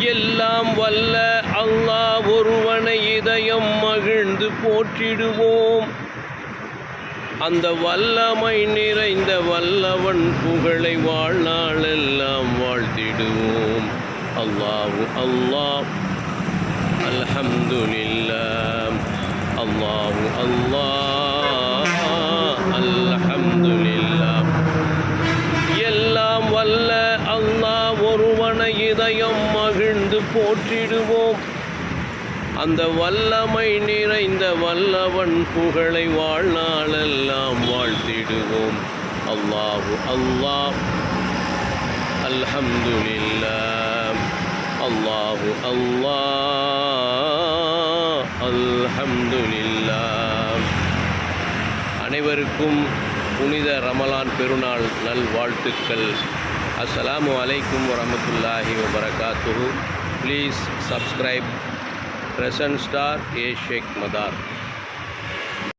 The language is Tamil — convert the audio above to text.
எல்லாம் வல்ல அல்லாஹ் ஒருவனை இதயம் மகிழ்ந்து போற்றிடுவோம். அந்த வல்லமை நிறைந்த வல்லவன் புகழை வாழ்நாளெல்லாம் வாழ்த்திடுவோம். அல்லாஹு அல்லாஹ், அல்ஹம்துலில்லாஹ், அல்லாஹு அல்லாஹ், அல்ஹம்துலில்லாஹ். எல்லாம் வல்ல அல்லாஹ் ஒருவனை இதயம் மகிழ்ந்து போற்றிடுவோம். அந்த வல்லமை நிறைந்த வல்லவன் புகழை வாழ்நாளெல்லாம் வாழ்த்திடுவோம். அல்லாஹு அல்லாஹ், அல்ஹம்துலில்லாஹ், அல்லாஹு அல்லாஹ், அல்ஹம்துலில்லாஹ். அனைவருக்கும் புனித ரமலான் பெருநாள் நல்வாழ்த்துக்கள். அஸ்ஸலாமு அலைக்கும் வரஹ்மத்துல்லாஹி வபரகாத்துஹு. Please subscribe Crescent Star A. Sheikh Madar.